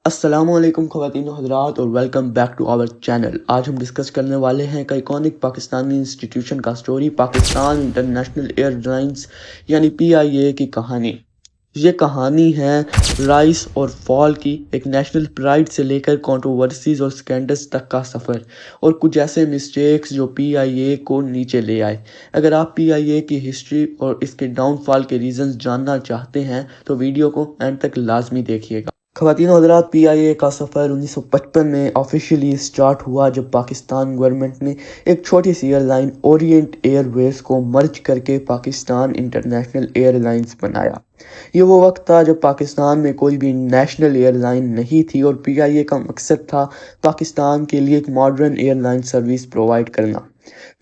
السلام علیکم خواتین و حضرات اور welcome back to our channel. آج ہم ڈسکس کرنے والے ہیں کہ آئیکونک پاکستانی انسٹیٹیوشن کا story, Pakistan international airlines PIA کی کہانی۔ یہ کہانی ہے رائز اور فال کی، ایک نیشنل پرائڈ سے لے کر کنٹروورسیز اور سکینڈلز تک کا سفر، اور کچھ ایسے مسٹیکس جو PIA کو نیچے لے آئے۔ اگر آپ PIA کی ہسٹری اور اس کے ڈاؤن فال کے ریزنز جاننا چاہتے ہیں تو ویڈیو کو اینڈ تک لازمی دیکھیے گا۔ خواتین و حضرات، PIA کا سفر 1955 میں آفیشیلی سٹارٹ ہوا جب پاکستان گورنمنٹ نے ایک چھوٹی سی ایئر لائن اورینٹ ایئر ویز کو مرج کر کے پاکستان انٹرنیشنل ایئر لائنز بنایا۔ یہ وہ وقت تھا جب پاکستان میں کوئی بھی نیشنل ایئر لائن نہیں تھی اور PIA کا مقصد تھا پاکستان کے لیے ایک modern air line service provide کرنا۔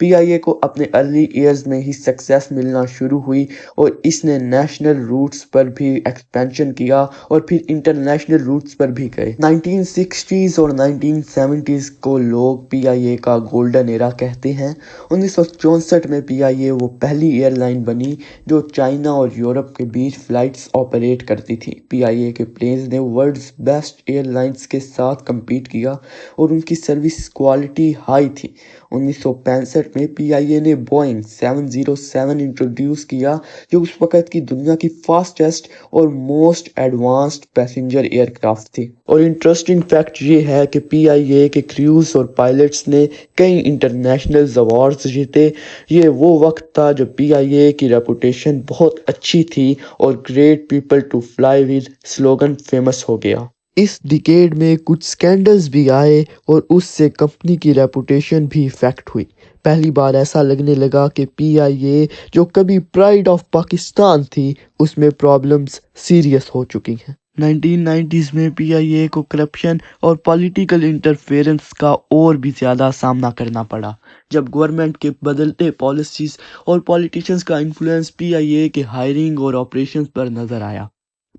PIA کو اپنے ارلی ایئرز میں ہی سکسیس ملنا شروع ہوئی اور اس نے نیشنل روٹس پر بھی ایکسپینشن کیا اور پھر انٹرنیشنل روٹس پر بھی گئے۔ 1960s اور 1970s کو لوگ PIA کا گولڈن ایرا کہتے ہیں۔ 1964 میں PIA وہ پہلی ایئر لائن بنی جو چائنا اور یورپ کے بیچ فلائٹس آپریٹ کرتی تھی۔ PIA کے پلینز نے ورلڈز بیسٹ ایئر لائنز کے ساتھ کمپیٹ کیا اور ان کی سروس کوالٹی ہائی تھی۔ 1965 میں PIA نے بوئنگ 707 انٹروڈیوس کیا جو اس وقت کی دنیا کی فاسٹسٹ اور most advanced passenger aircraft تھی۔ اور انٹرسٹنگ فیکٹ یہ ہے کہ PIA کے کریوز اور پائلٹس نے کئی انٹرنیشنل ایوارڈز جیتے۔ یہ وہ وقت تھا جب PIA کی ریپوٹیشن بہت اچھی تھی اور great people to fly with slogan famous ہو گیا۔ اس ڈیکیڈ میں کچھ سکینڈلز بھی آئے اور اس سے کمپنی کی ریپوٹیشن بھی افیکٹ ہوئی۔ پہلی بار ایسا لگنے لگا کہ PIA جو کبھی پرائڈ آف پاکستان تھی اس میں پرابلمز سیریس ہو چکی ہیں۔ 1990s میں PIA کو کرپشن اور پولیٹیکل انٹرفیئرنس کا اور بھی زیادہ سامنا کرنا پڑا جب گورنمنٹ کے بدلتے پالیسیز اور پولیٹیشنز کا انفلوئنس PIA کے ہائرنگ اور آپریشنز پر نظر آیا۔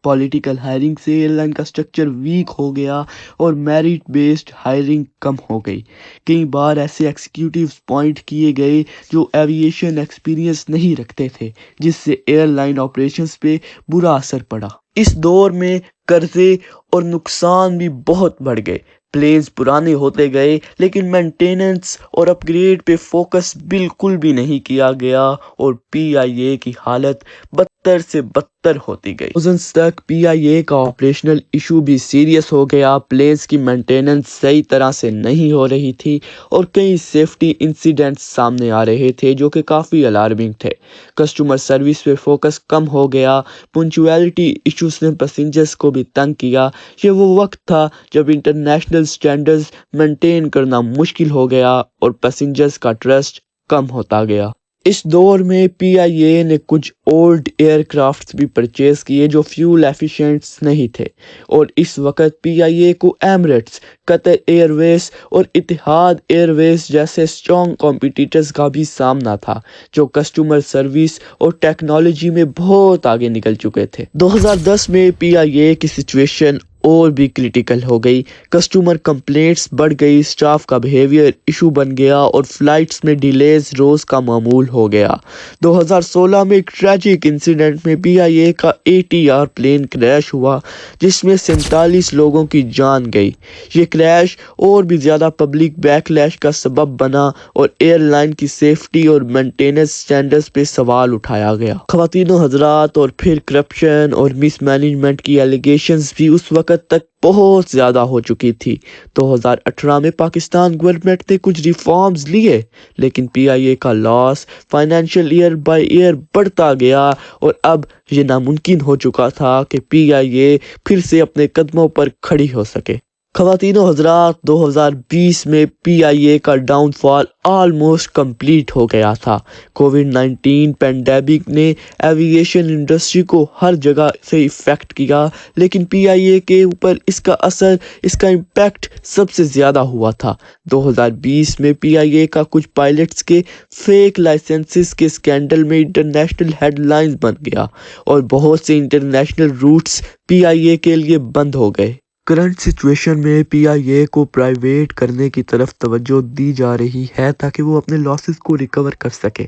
پولیٹیکل ہائرنگ سے ایئر لائن کا سٹرکچر ویک ہو گیا اور میرٹ بیسڈ ہائرنگ کم ہو گئی۔ کئی بار ایسے ایگزیکٹوز اپوائنٹ کیے گئے جو ایویشن ایکسپیرینس نہیں رکھتے تھے، جس سے ایئر لائن آپریشنز پہ برا اثر پڑا۔ اس دور میں قرضے اور نقصان بھی بہت بڑھ گئے۔ پلینز پرانے ہوتے گئے لیکن مینٹیننس اور اپ گریڈ پہ فوکس بالکل بھی نہیں کیا گیا اور PIA کی حالت بدتر سے بدتر ہوتی گئی۔ تھاؤزنڈز تک PIA کا آپریشنل ایشو بھی سیریس ہو گیا۔ پلینز کی مینٹیننس صحیح طرح سے نہیں ہو رہی تھی اور کئی سیفٹی انسیڈنٹس سامنے آ رہے تھے جو کہ کافی الارمنگ تھے۔ کسٹمر سروس پہ فوکس کم ہو گیا۔ پنکچویلٹی ایشوز نے پیسنجرز کو بھی تنگ کیا۔ یہ وہ وقت تھا جب انٹرنیشنل سٹینڈرڈز مینٹین کرنا مشکل ہو گیا اور پیسنجرز کا ٹرسٹ کم ہوتا گیا۔ اس دور میں PIA نے کچھ اولڈ ایئر کرافٹس بھی پرچیز کیے جو فیول ایفیشینٹس نہیں تھے، اور اس وقت PIA کو ایمریٹس، قطر ایئر ویز اور اتحاد ایئر ویز جیسے اسٹرانگ کمپیٹیٹرز کا بھی سامنا تھا جو کسٹمر سروس اور ٹیکنالوجی میں بہت آگے نکل چکے تھے۔ 2010 میں PIA کی سچویشن اور بھی کریٹیکل ہو گئی۔ کسٹمر کمپلینٹس بڑھ گئی، سٹاف کا بیہیویئر ایشو بن گیا اور فلائٹس میں ڈیلیز روز کا معمول ہو گیا۔ 2016 میں ایک ٹریجک انسیڈنٹ میں PIA کا ATR پلین کریش ہوا جس میں 47 لوگوں کی جان گئی۔ یہ کریش اور بھی زیادہ پبلک بیک لیش کا سبب بنا اور ایئر لائن کی سیفٹی اور مینٹیننس سٹینڈرڈز پہ سوال اٹھایا گیا۔ خواتین و حضرات، اور پھر کرپشن اور مس مینجمنٹ کی ایلیگیشنز بھی اس وقت تک بہت زیادہ ہو چکی تھی۔ 2018 میں پاکستان گورنمنٹ نے کچھ ریفارمز لیے لیکن PIA کا لاس فائنینشیل ایئر بائی ایئر بڑھتا گیا اور اب یہ ناممکن ہو چکا تھا کہ PIA پھر سے اپنے قدموں پر کھڑی ہو سکے۔ خواتین و حضرات، 2020 میں PIA کا ڈاؤن فال آلموسٹ کمپلیٹ ہو گیا تھا۔ کووڈ-19 پینڈیمک نے ایویشن انڈسٹری کو ہر جگہ سے افیکٹ کیا لیکن PIA کے اوپر اس کا اثر، اس کا امپیکٹ سب سے زیادہ ہوا تھا۔ 2020 میں PIA کا کچھ پائلٹس کے فیک لائسنسز کے سکینڈل میں انٹرنیشنل ہیڈ لائنز بن گیا اور بہت سے انٹرنیشنل روٹس PIA کے لیے بند ہو گئے۔ کرنٹ سچویشن میں پی آئی اے کو پرائیویٹ کرنے کی طرف توجہ دی جا رہی ہے تاکہ وہ اپنے لاسز کو ریکور کر سکے۔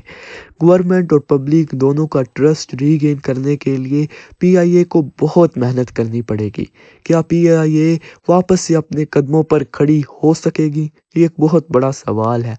گورنمنٹ اور پبلک دونوں کا ٹرسٹ ری گین کرنے کے لیے پی آئی اے کو بہت محنت کرنی پڑے گی۔ کیا پی آئی اے واپس سے اپنے قدموں پر کھڑی ہو سکے گی؟ یہ ایک بہت بڑا سوال ہے۔